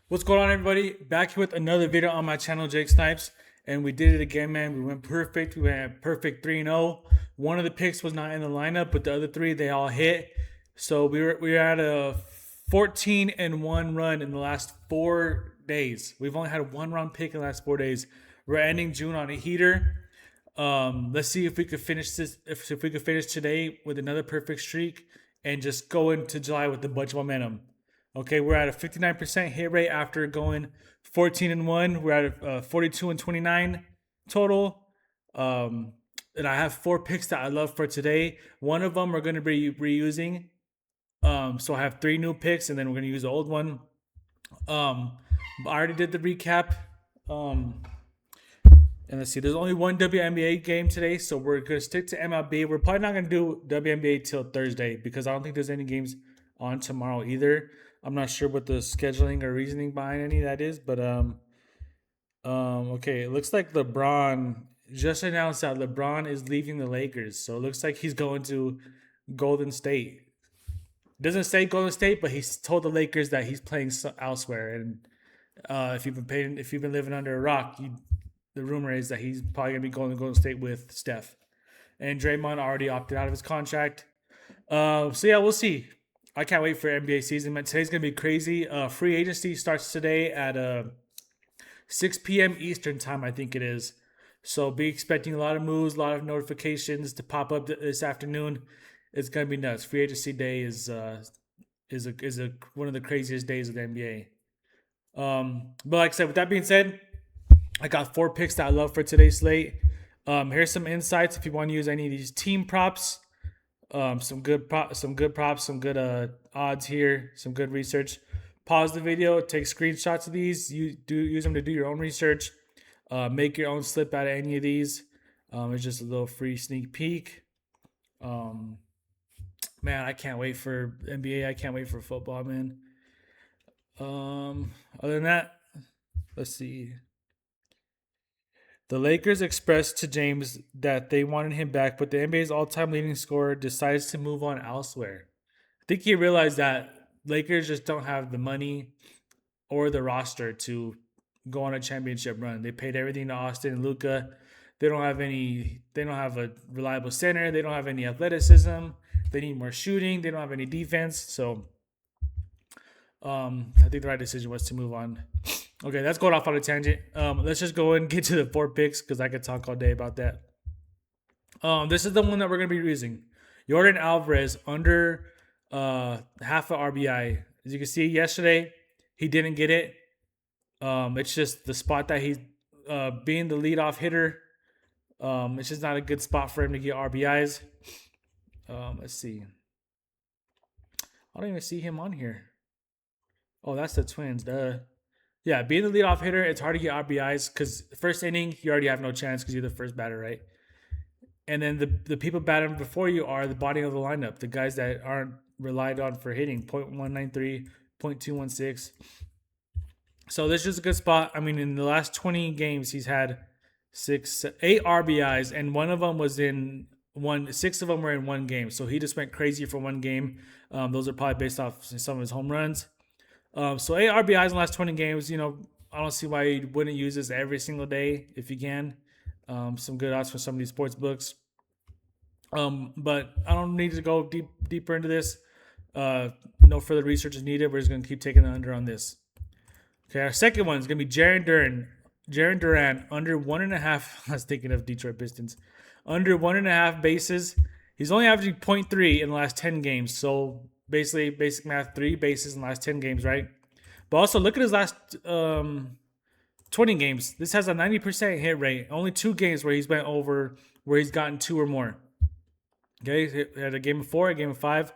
What's going on, everybody? Back here with another video on my channel, Jake Snipes. And we did it again, man. We went perfect. We went perfect 3-0. One of the picks was not in the lineup, but the other three, they all hit. So we were at a 14-1 run in the last 4 days. We've only had one round pick in the last 4 days. We're ending June on a heater. Let's see if we could finish this. If we could finish today with another perfect streak and just go into July with a bunch of momentum. Okay, we're at a 59% hit rate after going 14-1. We're at a 42-29 total. And I have 4 picks that I love for today. One of them we're going to be reusing. So I have 3 new picks, and then we're going to use the old one. I already did the recap. And let's see, there's only one WNBA game today, so we're going to stick to MLB. We're probably not going to do WNBA till Thursday because I don't think there's any games on tomorrow either. I'm not sure what the scheduling or reasoning behind any of that is, but okay, it looks like LeBron just announced that LeBron is leaving the Lakers, so it looks like he's going to Golden State. Doesn't say Golden State, but he's told the Lakers that he's playing elsewhere. And if you've been living under a rock, the rumor is that he's probably gonna be going to Golden State with Steph. And Draymond already opted out of his contract. So yeah, we'll see. I can't wait for NBA season. Man, today's gonna be crazy. Free agency starts today at 6 p.m. Eastern time, I think it is. So be expecting a lot of moves, a lot of notifications to pop up this afternoon. It's gonna be nuts. Free agency day is one of the craziest days of the NBA. But like I said, with that being said, I got 4 picks that I love for today's slate. Here's some insights if you want to use any of these team props. Some good props, some good odds here, some good research. Pause the video, take screenshots of these. Use them to do your own research. Make your own slip out of any of these. It's just a little free sneak peek. Man, I can't wait for NBA. I can't wait for football, man. Other than that, let's see. The Lakers expressed to James that they wanted him back, but the NBA's all-time leading scorer decides to move on elsewhere. I think he realized that Lakers just don't have the money or the roster to go on a championship run. They paid everything to Austin and Luka. They don't have a reliable center. They don't have any athleticism. They need more shooting. They don't have any defense. So I think the right decision was to move on. Okay, that's going off on a tangent. Let's just go and get to the 4 picks because I could talk all day about that. This is the one that we're going to be using. Jordan Alvarez under half a RBI. As you can see, yesterday he didn't get it. It's just the spot that he's being the leadoff hitter. It's just not a good spot for him to get RBIs. Let's see. I don't even see him on here. Oh, that's the Twins. Yeah, being the leadoff hitter, it's hard to get RBIs because first inning, you already have no chance because you're the first batter, right? And then the people batting before you are the bottom of the lineup, the guys that aren't relied on for hitting, 0.193, 0.216. So this is a good spot. I mean, in the last 20 games, he's had 8 RBIs, and one of them was in 6 of them were in one game. So he just went crazy for one game. Those are probably based off some of his home runs. So 8 RBIs in the last 20 games. I don't see why you wouldn't use this every single day if you can. Some good odds for some of these sports books. But I don't need to go deeper into this. No further research is needed. We're just going to keep taking the under on this. Okay, our second one is going to be Jarren Duran under 1.5. I was thinking of Detroit Pistons. Under 1.5 bases. He's only averaging 0.3 in the last 10 games. So basically, basic math, 3 bases in the last 10 games, right? But also look at his last 20 games. This has a 90% hit rate. Only 2 games where he's went over, where he's gotten 2 or more. Okay, he had a game of 4, a game of 5.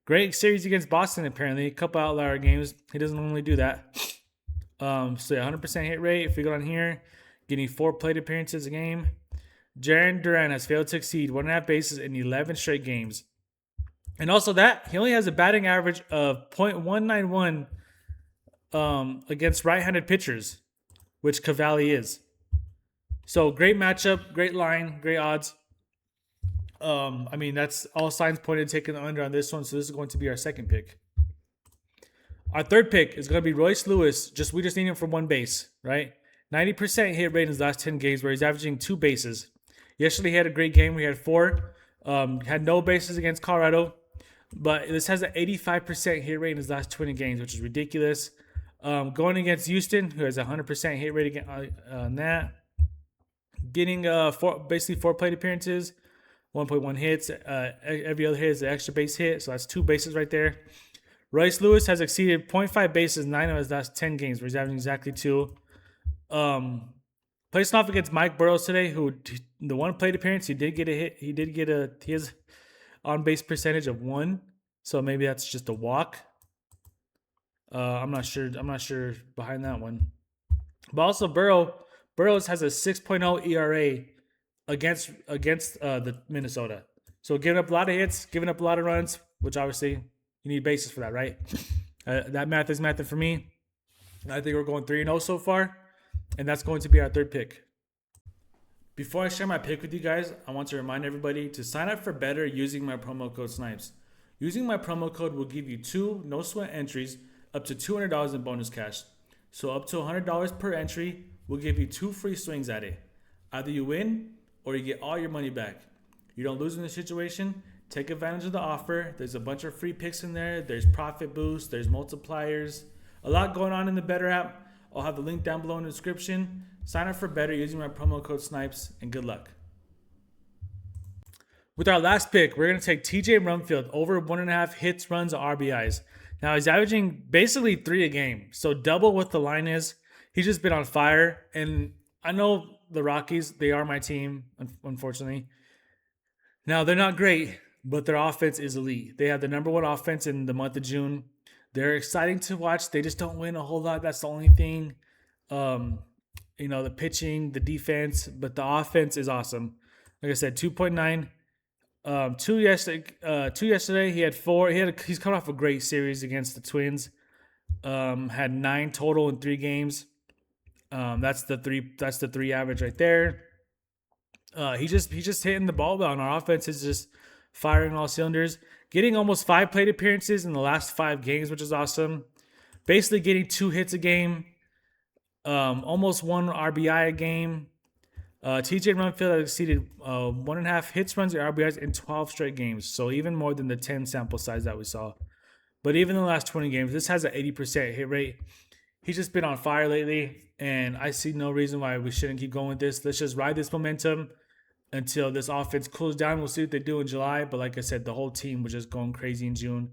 Great series against Boston, apparently. A couple outlier games. He doesn't normally do that. So yeah, 100% hit rate. If we go on here, getting 4 plate appearances a game. Jarren Duran has failed to exceed 1.5 bases in 11 straight games. And also that, he only has a batting average of .191 against right-handed pitchers, which Cavalli is. So great matchup, great line, great odds. That's all signs pointed to taking the under on this one. So this is going to be our second pick. Our third pick is going to be Royce Lewis. We just need him for one base, right? 90% hit rate in his last 10 games, where he's averaging 2 bases. Yesterday he had a great game. We had 4. Had no bases against Colorado, but this has an 85% hit rate in his last 20 games, which is ridiculous. Going against Houston, who has a 100% hit rate on that. Getting basically 4 plate appearances, 1.1 hits. Every other hit is an extra base hit, so that's 2 bases right there. Royce Lewis has exceeded 0.5 bases 9 of his last 10 games, where he's having exactly 2. Placing off against Mike Burrows today, who the one plate appearance he did get a hit. He has on base percentage of 1, so maybe that's just a walk. I'm not sure behind that one. But also Burrows has a 6.0 ERA against the Minnesota. So giving up a lot of hits, giving up a lot of runs, which obviously you need bases for that, right? That math is mathing for me. I think we're going 3-0 so far, and that's going to be our third pick. Before I share my pick with you guys, I want to remind everybody to sign up for better using my promo code SNIPES. Using my promo code will give you 2 no sweat entries up to $200 in bonus cash. So up to $100 per entry will give you 2 free swings at it. Either you win or you get all your money back. You don't lose in this situation. Take advantage of the offer. There's a bunch of free picks in there. There's profit boosts. There's multipliers. A lot going on in the Better app. I'll have the link down below in the description. Sign up for Better using my promo code SNIPES, and good luck. With our last pick, we're going to take TJ Rumfield over 1.5 hits, runs, RBIs. Now, he's averaging basically 3 a game, so double what the line is. He's just been on fire, and I know the Rockies, they are my team, unfortunately. Now, they're not great, but their offense is elite. They have the number 1 offense in the month of June. They're exciting to watch. They just don't win a whole lot. That's the only thing. The pitching, the defense, but the offense is awesome. Like I said, 2.9. 2 yesterday. He had 4. He's coming off a great series against the Twins. Had 9 total in 3 games. That's the 3 average right there. He's just hitting the ball well, and our offense is just firing all cylinders. Getting almost 5 plate appearances in the last 5 games, which is awesome. Basically getting 2 hits a game. Almost 1 RBI a game. TJ Rumfield has exceeded 1.5 hits, runs, or RBIs in 12 straight games. So even more than the 10 sample size that we saw. But even in the last 20 games, this has an 80% hit rate. He's just been on fire lately, and I see no reason why we shouldn't keep going with this. Let's just ride this momentum until this offense cools down. We'll see what they do in July. But like I said, the whole team was just going crazy in June.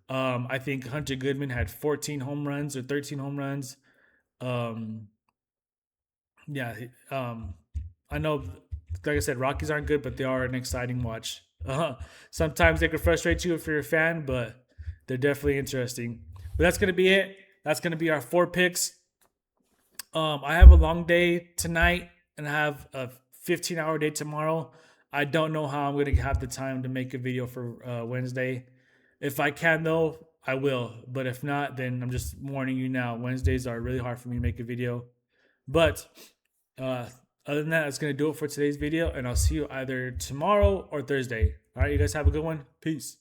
I think Hunter Goodman had 14 home runs or 13 home runs. I know, like I said, Rockies aren't good, but they are an exciting watch. Sometimes they can frustrate you if you're a fan, but they're definitely interesting. But that's going to be it. That's going to be our 4 picks. I have a long day tonight, and I have a 15-hour day tomorrow. I don't know how I'm going to have the time to make a video for Wednesday. If I can, though, I will. But if not, then I'm just warning you now. Wednesdays are really hard for me to make a video. But other than that, that's going to do it for today's video, and I'll see you either tomorrow or Thursday. All right, you guys have a good one. Peace.